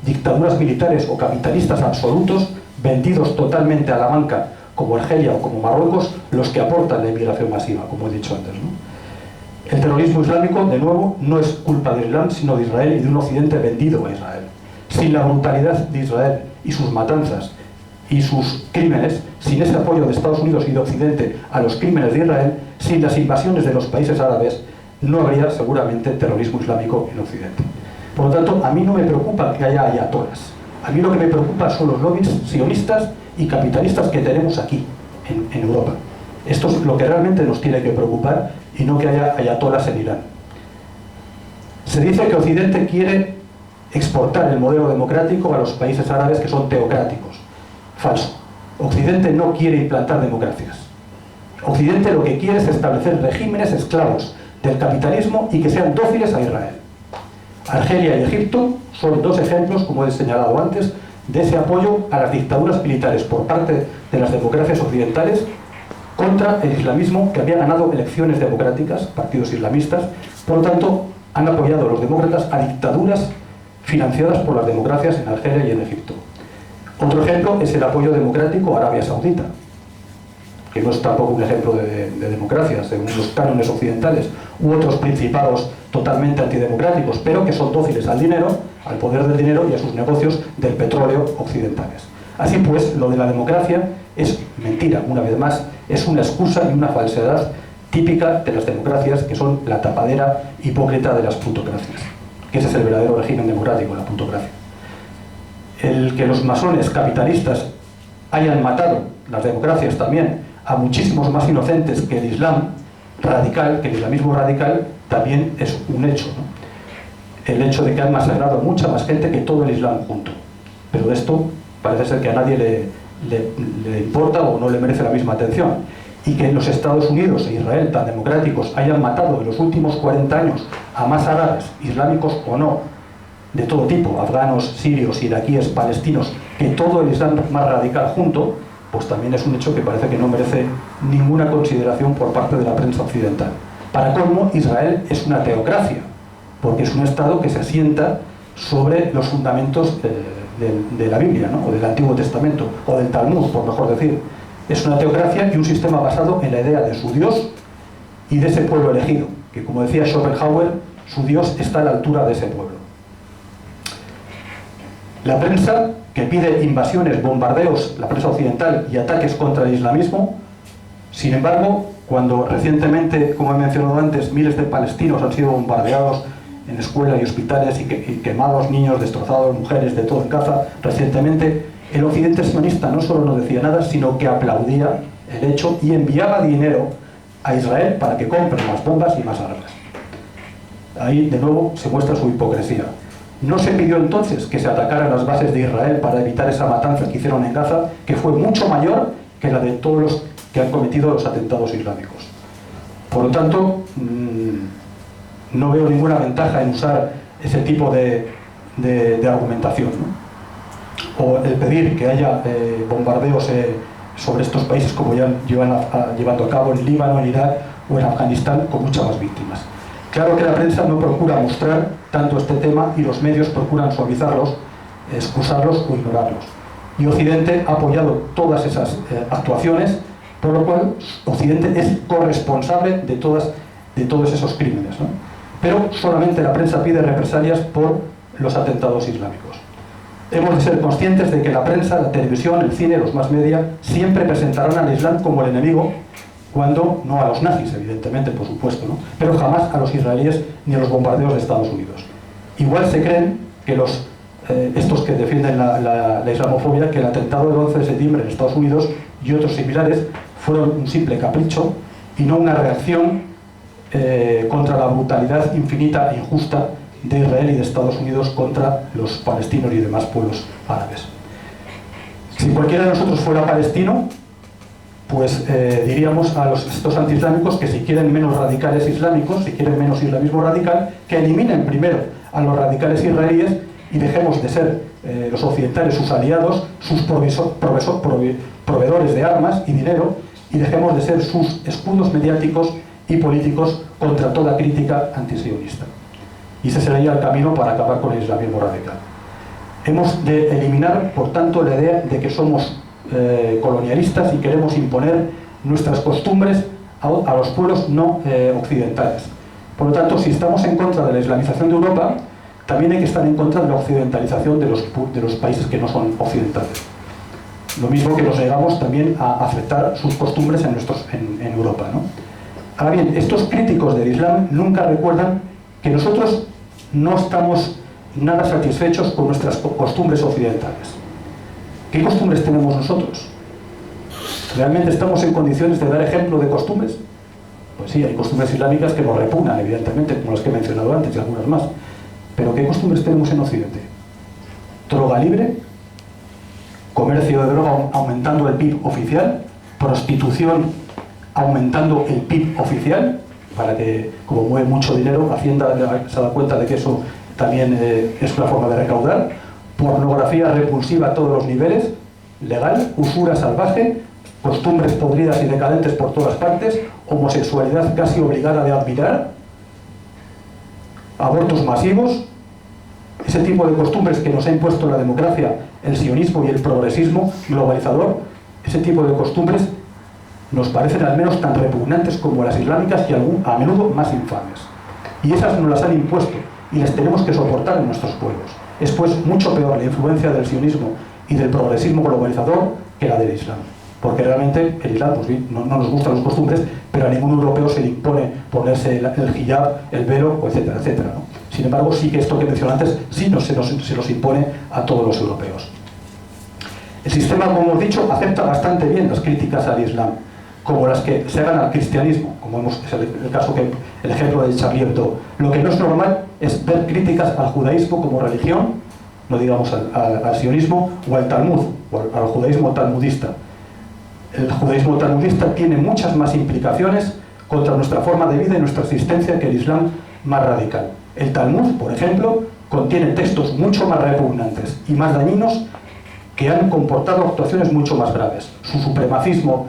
dictaduras militares o capitalistas absolutos, vendidos totalmente a la banca, como Argelia o como Marruecos, los que aportan la inmigración masiva, como he dicho antes, ¿no? El terrorismo islámico, de nuevo, no es culpa del Islam, sino de Israel y de un occidente vendido a Israel. Sin la brutalidad de Israel y sus matanzas y sus crímenes, sin ese apoyo de Estados Unidos y de Occidente a los crímenes de Israel, sin las invasiones de los países árabes, no habría seguramente terrorismo islámico en Occidente. Por lo tanto, a mí no me preocupa que haya ayatolas. A mí lo que me preocupa son los lobbies sionistas y capitalistas que tenemos aquí, en Europa. Esto es lo que realmente nos tiene que preocupar y no que haya ayatolas en Irán. Se dice que Occidente quiere exportar el modelo democrático a los países árabes que son teocráticos. Falso. Occidente no quiere implantar democracias. Occidente lo que quiere es establecer regímenes esclavos del capitalismo y que sean dóciles a Israel. Argelia y Egipto son dos ejemplos, como he señalado antes, de ese apoyo a las dictaduras militares por parte de las democracias occidentales contra el islamismo, que había ganado elecciones democráticas, partidos islamistas. Por lo tanto, han apoyado a los demócratas a dictaduras financiadas por las democracias en Argelia y en Egipto. Otro ejemplo es el apoyo democrático a Arabia Saudita, que no es tampoco un ejemplo de democracia, según los cánones occidentales, u otros principados totalmente antidemocráticos, pero que son dóciles al dinero, al poder del dinero y a sus negocios del petróleo occidentales. Así pues, lo de la democracia es mentira, una vez más, es una excusa y una falsedad típica de las democracias, que son la tapadera hipócrita de las plutocracias, que ese es el verdadero régimen democrático, la plutocracia. El que los masones capitalistas hayan matado, las democracias también, a muchísimos más inocentes que el Islam radical, que el islamismo radical, también es un hecho, ¿no? El hecho de que han masacrado mucha más gente que todo el Islam junto. Pero de esto parece ser que a nadie le importa o no le merece la misma atención. y que los Estados Unidos e Israel, tan democráticos, hayan matado en los últimos 40 años a más árabes, islámicos o no, de todo tipo, afganos, sirios, iraquíes, palestinos, que todo el Islam más radical junto, pues también es un hecho que parece que no merece ninguna consideración por parte de la prensa occidental. Para colmo, Israel es una teocracia, porque es un Estado que se asienta sobre los fundamentos de la Biblia, ¿no? O del Antiguo Testamento, o del Talmud, por mejor decir. Es una teocracia y un sistema basado en la idea de su Dios y de ese pueblo elegido, que, como decía Schopenhauer, su Dios está a la altura de ese pueblo. La prensa, que pide invasiones, bombardeos, la prensa occidental, y ataques contra el islamismo, sin embargo, cuando recientemente, como he mencionado antes, miles de palestinos han sido bombardeados en escuelas y hospitales y quemados, niños destrozados, mujeres, de todo en Gaza, recientemente, el occidente sionista no solo no decía nada, sino que aplaudía el hecho y enviaba dinero a Israel para que compre más bombas y más armas. Ahí, de nuevo, se muestra su hipocresía. No se pidió entonces que se atacaran las bases de Israel para evitar esa matanza que hicieron en Gaza, que fue mucho mayor que la de todos los que han cometido los atentados islámicos. Por lo tanto, no veo ninguna ventaja en usar ese tipo de argumentación, ¿no? O el pedir que haya bombardeos sobre estos países como ya llevando a cabo en Líbano, en Irak o en Afganistán, con muchas más víctimas. Claro que la prensa no procura mostrar tanto este tema y los medios procuran suavizarlos, excusarlos o ignorarlos. Y Occidente ha apoyado todas esas actuaciones, por lo cual Occidente es corresponsable de todos esos crímenes, ¿no? Pero solamente la prensa pide represalias por los atentados islámicos. Hemos de ser conscientes de que la prensa, la televisión, el cine, los más media, siempre presentarán al Islam como el enemigo, cuando no a los nazis, evidentemente, por supuesto, ¿no? Pero jamás a los israelíes ni a los bombardeos de Estados Unidos. Igual se creen que estos que defienden la islamofobia, que el atentado del 11 de septiembre en Estados Unidos y otros similares fueron un simple capricho y no una reacción contra la brutalidad infinita e injusta de Israel y de Estados Unidos contra los palestinos y demás pueblos árabes. Si cualquiera de nosotros fuera palestino, pues diríamos a estos antiislámicos que si quieren menos radicales islámicos, si quieren menos islamismo radical, que eliminen primero a los radicales israelíes y dejemos de ser los occidentales sus aliados, sus proveedores de armas y dinero, y dejemos de ser sus escudos mediáticos y políticos contra toda crítica antisionista. Y ese sería el camino para acabar con el islamismo radical. Hemos de eliminar, por tanto, la idea de que somos colonialistas y queremos imponer nuestras costumbres a los pueblos no occidentales. Por lo tanto, si estamos en contra de la islamización de Europa, también hay que estar en contra de la occidentalización de los países que no son occidentales. Lo mismo que nos negamos también a aceptar sus costumbres en Europa, ¿no? Ahora bien, estos críticos del Islam nunca recuerdan que nosotros no estamos nada satisfechos con nuestras costumbres occidentales. ¿Qué costumbres tenemos nosotros? ¿Realmente estamos en condiciones de dar ejemplo de costumbres? Pues sí, hay costumbres islámicas que nos repugnan, evidentemente, como las que he mencionado antes y algunas más. Pero ¿qué costumbres tenemos en Occidente? Droga libre, comercio de droga aumentando el PIB oficial, prostitución aumentando el PIB oficial, para que, como mueve mucho dinero, Hacienda se da cuenta de que eso también es una forma de recaudar, pornografía repulsiva a todos los niveles, legal, usura salvaje, costumbres podridas y decadentes por todas partes, homosexualidad casi obligada de admirar, abortos masivos, ese tipo de costumbres que nos ha impuesto la democracia, el sionismo y el progresismo globalizador, ese tipo de costumbres nos parecen al menos tan repugnantes como las islámicas y a menudo más infames. Y esas nos las han impuesto y las tenemos que soportar en nuestros pueblos. Es pues mucho peor la influencia del sionismo y del progresismo globalizador que la del Islam. Porque realmente el Islam, pues bien, no nos gustan las costumbres, pero a ningún europeo se le impone ponerse el hijab, el velo, etcétera, etcétera, ¿no? Sin embargo, sí que esto que mencioné antes, sí se nos impone a todos los europeos. El sistema, como hemos dicho, acepta bastante bien las críticas al Islam, como las que se hagan al cristianismo, como es el caso el ejemplo de Charlie Hebdo. Lo que no es normal es ver críticas al judaísmo como religión, no digamos al sionismo, o al Talmud, o al judaísmo talmudista. El judaísmo talmudista tiene muchas más implicaciones contra nuestra forma de vida y nuestra existencia que el Islam más radical. El Talmud, por ejemplo, contiene textos mucho más repugnantes y más dañinos que han comportado actuaciones mucho más graves. Su supremacismo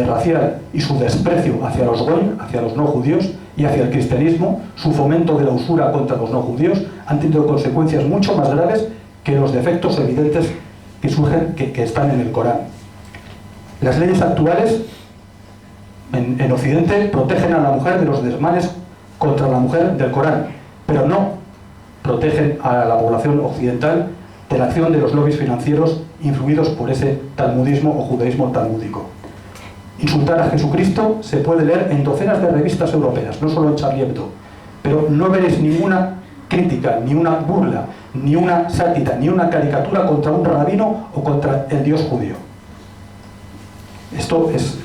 racial y su desprecio hacia los goy, hacia los no judíos, y hacia el cristianismo, su fomento de la usura contra los no judíos, han tenido consecuencias mucho más graves que los defectos evidentes que surgen, que están en el Corán. Las leyes actuales en Occidente protegen a la mujer de los desmanes contra la mujer del Corán, pero no protegen a la población occidental de la acción de los lobbies financieros influidos por ese talmudismo o judaísmo talmúdico. Insultar a Jesucristo se puede leer en docenas de revistas europeas, no solo en Charlie Hebdo, pero no veréis ninguna crítica, ni una burla, ni una sátira, ni una caricatura contra un rabino o contra el Dios judío. Esto es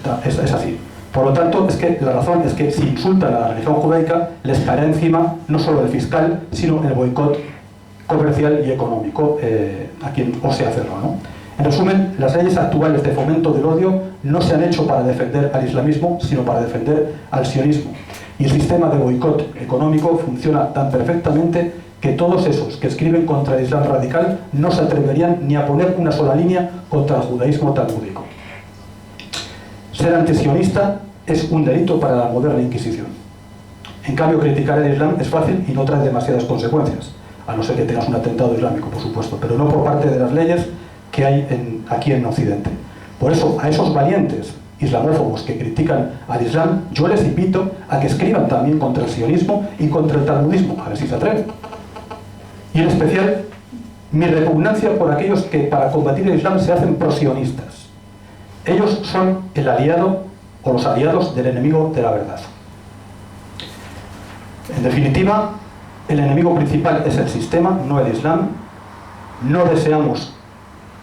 así. Por lo tanto, es que la razón es que si insultan a la religión judaica, les caerá encima no solo el fiscal, sino el boicot comercial y económico a quien ose hacerlo, ¿no? En resumen, las leyes actuales de fomento del odio no se han hecho para defender al islamismo, sino para defender al sionismo. Y el sistema de boicot económico funciona tan perfectamente que todos esos que escriben contra el Islam radical no se atreverían ni a poner una sola línea contra el judaísmo talmúdico. Ser antisionista es un delito para la moderna Inquisición. En cambio, criticar el Islam es fácil y no trae demasiadas consecuencias, a no ser que tengas un atentado islámico, por supuesto, pero no por parte de las leyes que hay aquí en Occidente. Por eso, a esos valientes islamófobos que critican al Islam, yo les invito a que escriban también contra el sionismo y contra el talmudismo, a ver si se atreven. Y en especial, mi repugnancia por aquellos que para combatir el Islam se hacen prosionistas. Ellos son el aliado o los aliados del enemigo de la verdad. En definitiva, el enemigo principal es el sistema, no el Islam. No deseamos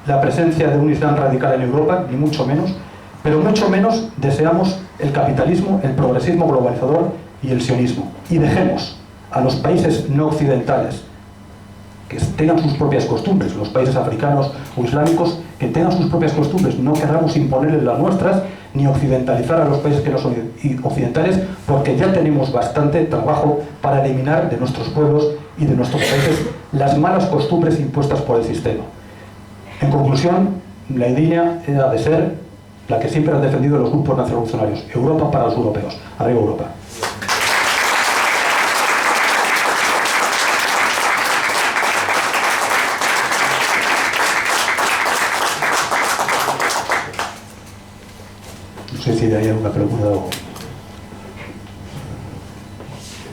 la presencia de un Islam radical en Europa, ni mucho menos, pero mucho menos deseamos el capitalismo, el progresismo globalizador y el sionismo. Y dejemos a los países no occidentales que tengan sus propias costumbres, los países africanos o islámicos, que tengan sus propias costumbres. No querramos imponerles las nuestras, ni occidentalizar a los países que no son occidentales, porque ya tenemos bastante trabajo para eliminar de nuestros pueblos y de nuestros países las malas costumbres impuestas por el sistema. En conclusión, la idea era de ser la que siempre han defendido los grupos nacionalrevolucionarios: Europa para los europeos. Arriba Europa. No sé si hay alguna pregunta o...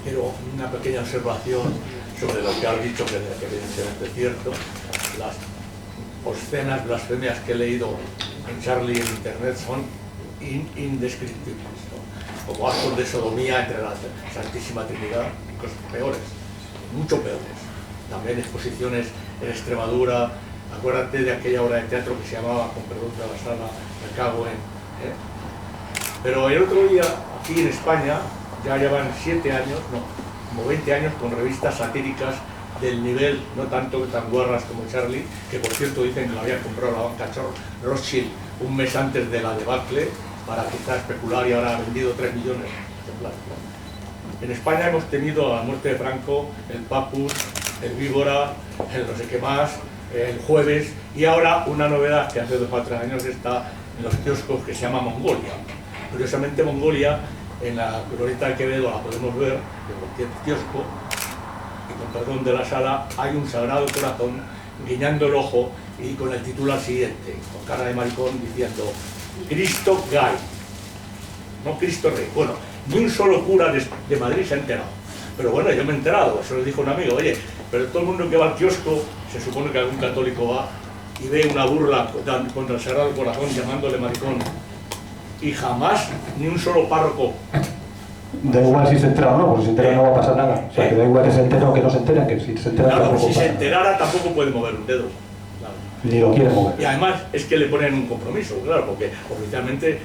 Quiero una pequeña observación sobre lo que has dicho, que evidentemente es cierto. Las obscenas blasfemias que he leído en Charlie en internet son indescriptibles, ¿no? Como actos de sodomía entre la Santísima Trinidad y cosas peores, mucho peores. También exposiciones en Extremadura. Acuérdate de aquella obra de teatro que se llamaba, con perdón de la sala, Me cago en... Pero el otro día, aquí en España, ya llevan 7 años, no, como 20 años, con revistas satíricas del nivel, no tanto tan guarras como Charlie, que por cierto dicen que lo había comprado la banca Rothschild un mes antes de la debacle para quizá especular, y ahora ha vendido 3 millones de ejemplares. En España hemos tenido a la muerte de Franco, el Papus, el Víbora, el no sé qué más, el Jueves, y ahora una novedad que hace 2 o 3 años está en los kioscos, que se llama Mongolia. Curiosamente, Mongolia, en la glorieta de Quevedo la podemos ver, de cualquier kiosco, y con perdón de la sala, hay un sagrado corazón guiñando el ojo y con el titular siguiente, con cara de maricón, diciendo Cristo Gay, no Cristo Rey. Bueno, ni un solo cura de Madrid se ha enterado. Pero bueno, yo me he enterado, eso le dijo un amigo: oye, pero todo el mundo que va al kiosco, se supone que algún católico va y ve una burla contra el Sagrado Corazón llamándole maricón, y jamás ni un solo párroco. Da igual si se entera o no, porque si se entera no va a pasar nada. O sea, que da igual que se entere o que no se entere, que si se entera claro, tampoco si se pasa enterara tampoco puede mover un dedo. Claro. Ni lo quiere mover. Y además es que le ponen un compromiso, claro, porque oficialmente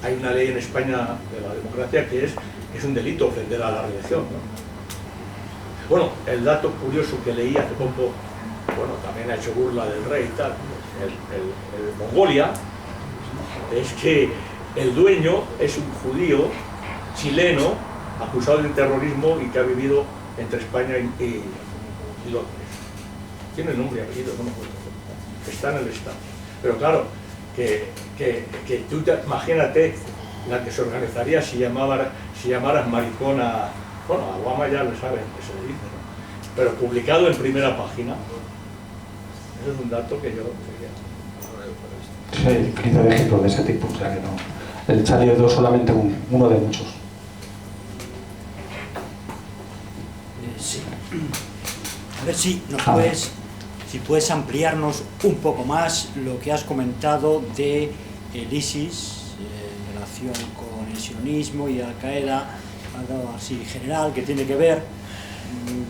hay una ley en España de la democracia que es un delito ofender a la religión, ¿no? Bueno, el dato curioso que leí hace poco, bueno, también ha hecho burla del rey y tal, el Mongolia, es que el dueño es un judío chileno acusado de terrorismo y que ha vivido entre España y Londres. Tiene nombre y apellido, no me acuerdo. Está en el Estado. Pero claro, que tú imagínate la que se organizaría si llamaras maricona. Bueno, a Obama ya lo saben que se le dice, ¿no? Pero publicado en primera página. Ese es un dato que yo quería. Sí, hay infinidad de ejemplos de ese tipo, o sea que no. El Charlie Hebdo es solamente uno de muchos. Sí. A ver si puedes ampliarnos un poco más lo que has comentado de el ISIS en relación con el sionismo y Al-Qaeda, algo así general que tiene que ver,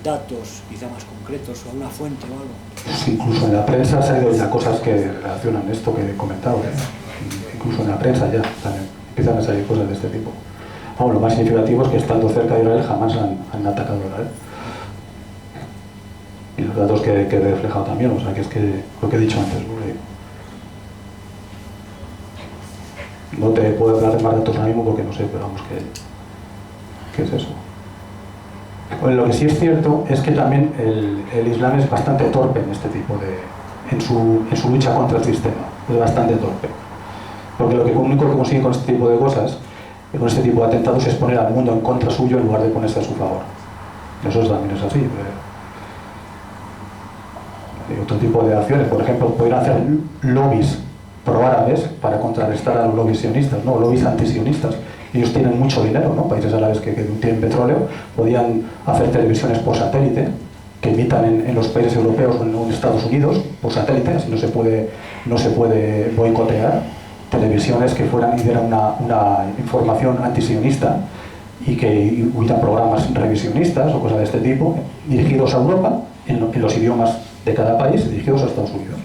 datos quizá más concretos o una fuente o algo. Pues incluso en la prensa se han oído ya cosas que relacionan esto que he comentado, ¿eh? Incluso en la prensa ya empiezan a salir cosas de este tipo. Vamos, lo más significativo es que estando cerca de Israel jamás han atacado a Israel. Y los datos que he reflejado también, o sea que es que lo que he dicho antes, no te puedo dar más datos ahora mismo porque no sé, pero vamos, ¿qué es eso? Pues lo que sí es cierto es que también el Islam es bastante torpe en este tipo en su lucha contra el sistema, es bastante torpe. Porque lo único que consigue con este tipo de cosas, con este tipo de atentados, es poner al mundo en contra suyo en lugar de ponerse a su favor. Eso también es así. Hay otro tipo de acciones, por ejemplo, podrían hacer lobbies pro-árabes para contrarrestar a los lobbies sionistas, ¿no? Lobbies antisionistas. Ellos tienen mucho dinero, ¿no? Países árabes que tienen petróleo, podían hacer televisiones por satélite, que emitan en los países europeos o en Estados Unidos, por satélite, así no se puede boicotear, televisiones que fueran y dieran una información antisionista y que hubiera programas revisionistas o cosas de este tipo, dirigidos a Europa, en los idiomas de cada país, dirigidos a Estados Unidos.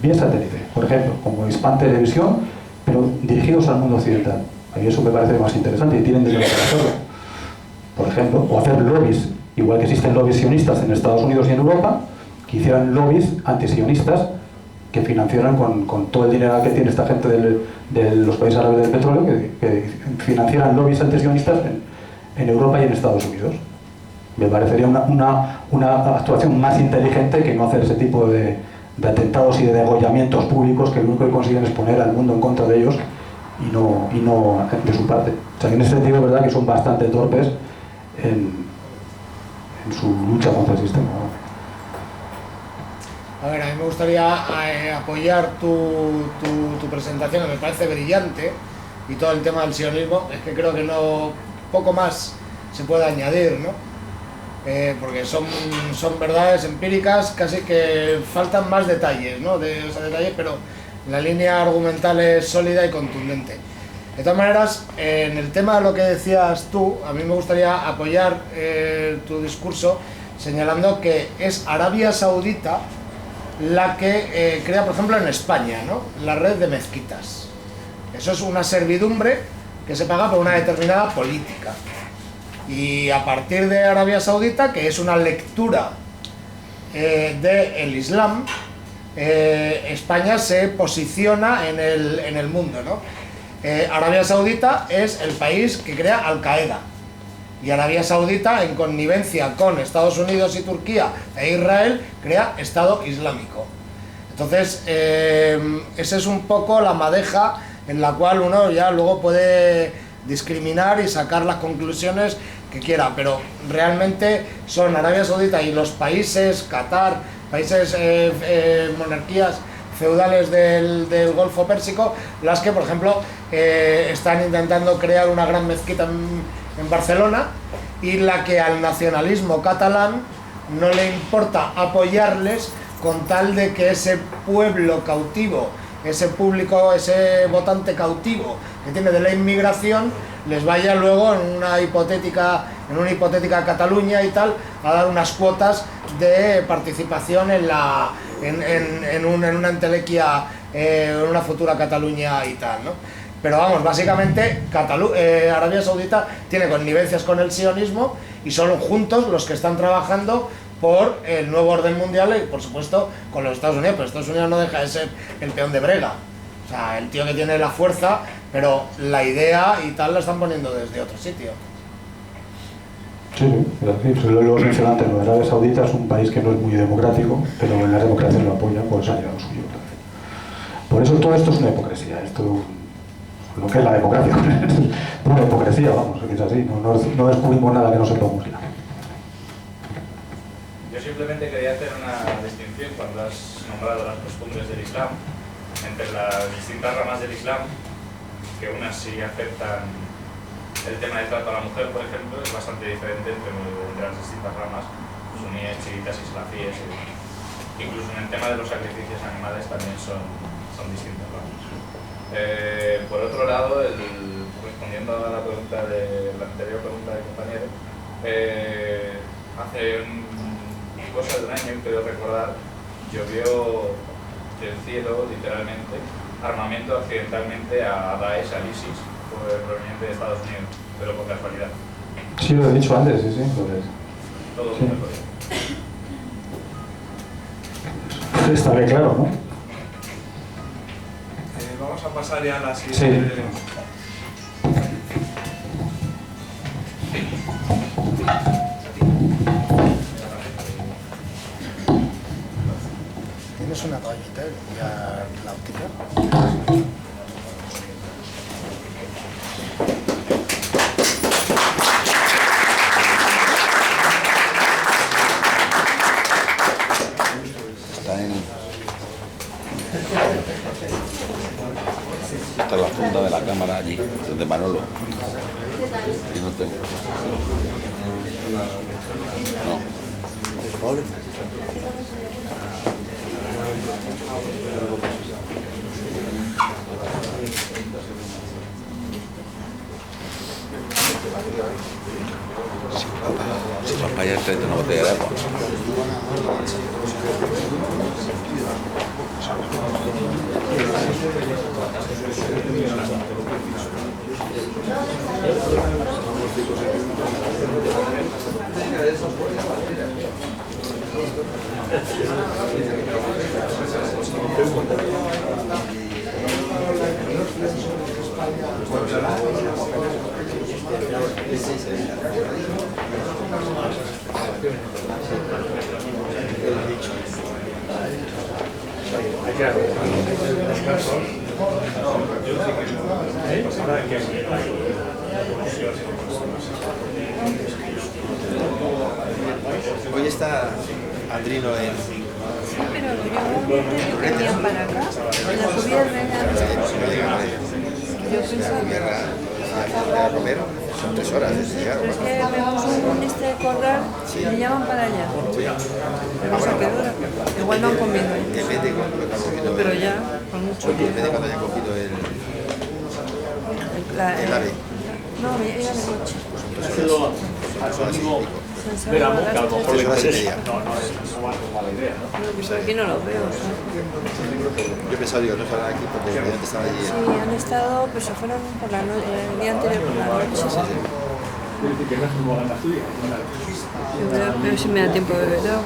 Vía satélite, por ejemplo, como Hispan Televisión, pero dirigidos al mundo occidental. A mí eso me parece más interesante y tienen dinero para hacerlo. Por ejemplo, o hacer lobbies, igual que existen lobbies sionistas en Estados Unidos y en Europa, que hicieran lobbies antisionistas que financiaran con todo el dinero que tiene esta gente de los países árabes del petróleo, que financiaran lobbies antisionistas en Europa y en Estados Unidos. Me parecería una actuación más inteligente que no hacer ese tipo de atentados y de degollamientos públicos que lo único que consiguen es poner al mundo en contra de ellos y no de su parte. O sea que en ese sentido es verdad que son bastante torpes en su lucha contra el sistema. A ver, a mí me gustaría apoyar tu presentación, que me parece brillante, y todo el tema del sionismo. Es que creo que poco más se puede añadir, ¿no? Porque son verdades empíricas, casi que faltan más detalles, ¿no? Detalles, pero la línea argumental es sólida y contundente. De todas maneras, en el tema de lo que decías tú, a mí me gustaría apoyar tu discurso señalando que es Arabia Saudita la que crea, por ejemplo, en España, ¿no?, la red de mezquitas. Eso es una servidumbre que se paga por una determinada política. Y a partir de Arabia Saudita, que es una lectura del Islam, España se posiciona en el mundo, ¿no? Arabia Saudita es el país que crea Al-Qaeda, y Arabia Saudita, en connivencia con Estados Unidos y Turquía e Israel, crea Estado Islámico. Entonces, esa es un poco la madeja en la cual uno ya luego puede discriminar y sacar las conclusiones que quiera, pero realmente son Arabia Saudita y los países, Qatar, países, monarquías feudales del Golfo Pérsico, las que, por ejemplo, están intentando crear una gran mezquita en Barcelona, y la que al nacionalismo catalán no le importa apoyarles con tal de que ese pueblo cautivo, ese público, ese votante cautivo que tiene de la inmigración, les vaya luego en una hipotética Cataluña y tal, a dar unas cuotas de participación en una entelequia, en una futura Cataluña y tal, ¿no? Pero vamos, básicamente Arabia Saudita tiene connivencias con el sionismo y son juntos los que están trabajando por el nuevo orden mundial y, por supuesto, con los Estados Unidos. Pero Estados Unidos no deja de ser el peón de brega. O sea, el tío que tiene la fuerza, pero la idea y tal la están poniendo desde otro sitio. Sí, lo he mencionado antes, Arabia Saudita es un país que no es muy democrático, pero en las democracias lo apoyan, pues ha llegado suyo. Por eso todo esto es una hipocresía, lo que es la democracia, una hipocresía, vamos, que es así, no descubrimos nada que no sepamos ya. Yo simplemente quería hacer una distinción cuando has nombrado las costumbres del Islam, entre las distintas ramas del Islam, que unas sí aceptan el tema del trato a la mujer, por ejemplo, es bastante diferente entre las distintas ramas, suníes, chiitas, islafíes, incluso en el tema de los sacrificios animales también son distintas ramas. Por otro lado, respondiendo a la anterior pregunta del compañero, hace cosa de un año, creo recordar, llovió del cielo, literalmente, armamento accidentalmente a Daesh, al ISIS, proveniente de Estados Unidos, pero por casualidad. Sí, lo he dicho antes, sí. Todo sí. por casualidad. Está bien claro, ¿no? Vamos a pasar ya a la siguiente. Sí. ¿Tienes una toallita ya la óptica? Está la funda de la cámara allí, de Manolo. Y no tengo. No. Si vas para allá, tráete una botella de agua. Hoy está Andrino en... Sí, pero yo venían para acá, en la cubierta. Yo pensaba... Romero, son 3 horas desde llegar. Pero es que vemos un corral y me llaman para allá. Pero no sé a qué hora. Igual no han comido. Depende cuando lo están cogiendo. Pero ya, con mucho tiempo. Depende cuando haya cogido el AVE. No, me llega de noche. Ver a Monca, a lo mejor le 3 horas y interesa. media. No es mala idea, ¿no? Yo por aquí no los veo. Yo pensaba, digo, no estarán aquí porque antes estaban allí. Sí, han estado, pero se fueron por la noche, el día anterior por la noche. Yo creo que si me da tiempo de beber agua.